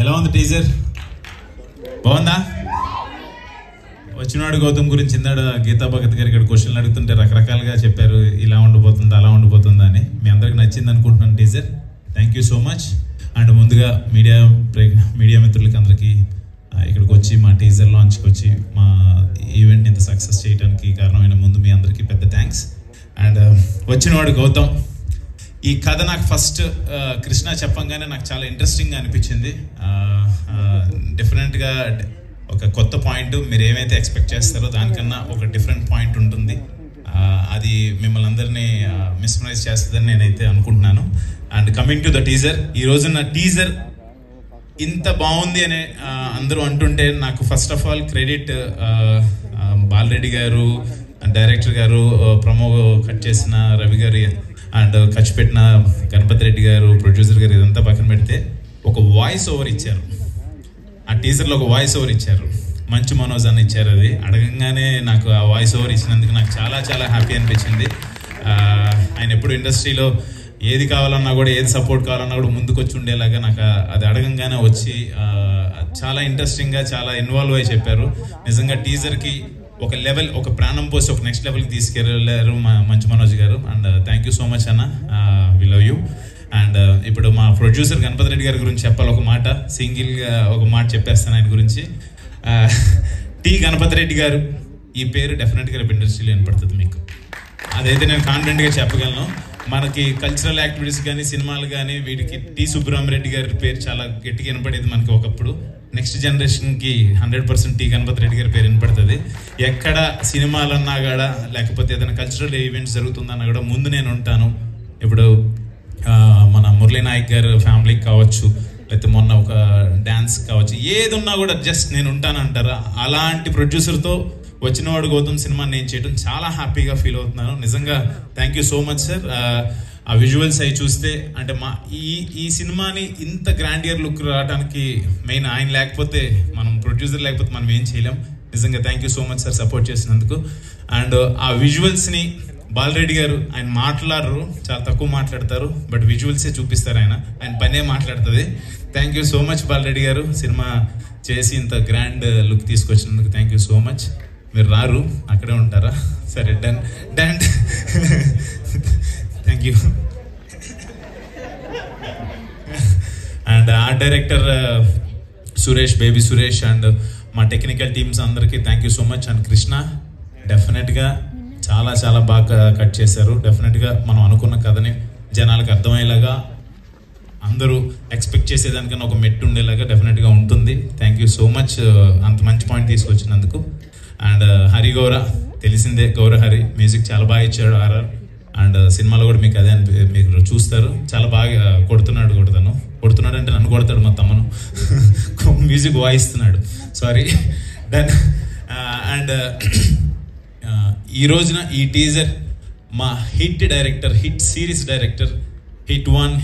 ఎలా ఉంది టీజర్? బాగుందా? వచ్చినాడు గౌతమ్ గురించి ఇందాడ గీతా భగత్ గారు ఇక్కడ క్వశ్చన్లు అడుగుతుంటే రకరకాలుగా చెప్పారు, ఇలా ఉండిపోతుంది అలా ఉండిపోతుంది అని. మీ అందరికి నచ్చింది అనుకుంటున్నాను teaser. Thank you so much. And ముందుగా మీడియా మిత్రులకి అందరికీ ఇక్కడికి వచ్చి మా టీజర్ లాంచ్కి వచ్చి మా ఈవెంట్ ఇంత సక్సెస్ చేయడానికి కారణమైన ముందు మీ అందరికీ పెద్ద థ్యాంక్స్. అండ్ వచ్చినవాడు గౌతమ్. ఈ కథ నాకు ఫస్ట్ కృష్ణ చెప్పంగానే నాకు చాలా ఇంట్రెస్టింగ్గా అనిపించింది. డిఫరెంట్గా ఒక కొత్త పాయింట్, మీరు ఏమైతే ఎక్స్పెక్ట్ చేస్తారో దానికన్నా ఒక డిఫరెంట్ పాయింట్ ఉంటుంది. అది మిమ్మల్ని అందరినీ మిస్మరైజ్ చేస్తుందని నేనైతే అనుకుంటున్నాను. And coming to the teaser, ఈ రోజున టీజర్ ఇంత బాగుంది అని అందరూ అంటుంటే నాకు first of all credit Bala Reddy గారు, డైరెక్టర్ గారు, ప్రమో కట్ చేసిన రవి గారు అండ్ ఖర్చు పెట్టిన గణపతి రెడ్డి గారు, ప్రొడ్యూసర్ గారు, ఇదంతా పక్కన పెడితే ఒక వాయిస్ ఓవర్ ఇచ్చారు. ఆ టీజర్లో ఒక వాయిస్ ఓవర్ ఇచ్చారు, మంచు మనోజ్ అని ఇచ్చారు. అది అడగంగానే నాకు ఆ వాయిస్ ఓవర్ ఇచ్చినందుకు నాకు చాలా చాలా హ్యాపీ అనిపించింది. ఆయన ఎప్పుడు ఇండస్ట్రీలో ఏది కావాలన్నా కూడా, ఏది సపోర్ట్ కావాలన్నా కూడా ముందుకు వచ్చి ఉండేలాగా నాకు అది అడగంగానే వచ్చి చాలా ఇంట్రెస్టింగ్గా చాలా ఇన్వాల్వ్ అయ్యి చెప్పారు. నిజంగా టీజర్కి ఒక లెవెల్, ఒక ప్రాణం పోసి ఒక నెక్స్ట్ లెవెల్కి తీసుకెళ్ళారు మంచు మనోజ్ గారు. And thank you so much అన్న, వి లవ్ యూ. అండ్ ఇప్పుడు మా ప్రొడ్యూసర్ గణపతి రెడ్డి గారి గురించి చెప్పాలి. ఒక మాట సింగిల్గా ఒక మాట చెప్పేస్తాను ఆయన గురించి. టి గణపతి రెడ్డి గారు, ఈ పేరు డెఫినెట్గా రేపు ఇండస్ట్రీలో వినపడుతుంది మీకు, అదైతే నేను కాన్ఫిడెంట్గా చెప్పగలను. మనకి కల్చరల్ యాక్టివిటీస్ కానీ, సినిమాలు కానీ, వీటికి టి సుబ్బరామరెడ్డి గారి పేరు చాలా గట్టిగా వినపడేది మనకి ఒకప్పుడు. నెక్స్ట్ జనరేషన్కి 100% టి గణపతి రెడ్డి గారి పేరు వినపడుతుంది. ఎక్కడ సినిమాలన్నా కూడా, లేకపోతే ఏదైనా కల్చరల్ ఈవెంట్స్ జరుగుతుందన్నా కూడా ముందు నేను ఉంటాను. ఇప్పుడు మన మురళీ నాయక్ గారు ఫ్యామిలీకి కావచ్చు, లేకపోతే మొన్న ఒక డ్యాన్స్ కావచ్చు, ఏది ఉన్నా కూడా జస్ట్ నేను ఉంటాను అంటారా. అలాంటి ప్రొడ్యూసర్తో వచ్చినవాడు గౌతమ్ సినిమా నేను చేయడం చాలా హ్యాపీగా ఫీల్ అవుతున్నాను. నిజంగా thank you so much sir. ఆ విజువల్స్ అవి చూస్తే అంటే ఈ సినిమాని ఇంత గ్రాండియర్ లుక్ రావడానికి మెయిన్ ఆయన లేకపోతే, మనం ప్రొడ్యూసర్ లేకపోతే మనం ఏం చేయలేం. నిజంగా thank you so much sir support చేసినందుకు. అండ్ ఆ విజువల్స్ని బాలరెడ్డి గారు, ఆయన మాట్లాడరు, చాలా తక్కువ మాట్లాడతారు, బట్ విజువల్సే చూపిస్తారు. ఆయన పనే మాట్లాడుతుంది. Thank you so much Balareddy garu, cinema చేసి ఇంత గ్రాండ్ లుక్ తీసుకొచ్చినందుకు థ్యాంక్ యూ సో మచ్. మీరు రారు, అక్కడే ఉంటారా? సరే, done done. Thank you. And art director Suresh, Baby Suresh, and మా టెక్నికల్ టీమ్స్ అందరికీ thank you so much. And Krishna డెఫినెట్గా చాలా చాలా బాగా కట్ చేశారు. డెఫినెట్గా మనం అనుకున్న కథని జనాలకు అర్థమయ్యేలాగా, అందరూ ఎక్స్పెక్ట్ చేసేదానికన్నా ఒక మెట్టు ఉండేలాగా డెఫినెట్గా ఉంటుంది. థ్యాంక్ యూ సో మచ్ అంత మంచి పాయింట్ తీసుకొచ్చినందుకు. అండ్ హరి గౌర, తెలిసిందే, గౌర హరి మ్యూజిక్ చాలా బాగా ఇచ్చాడు ఆర్ఆర్. అండ్ సినిమాలో కూడా మీకు అదే మీరు చూస్తారు, చాలా బాగా కొడుతున్నాడు అంటే నన్ను కొడతాడు మా తమ్మను. మ్యూజిక్ వాయిస్తున్నాడు, సారీ, డన్. అండ్ ఈ రోజున ఈ టీజర్ మా hit director, hit series director, hit 1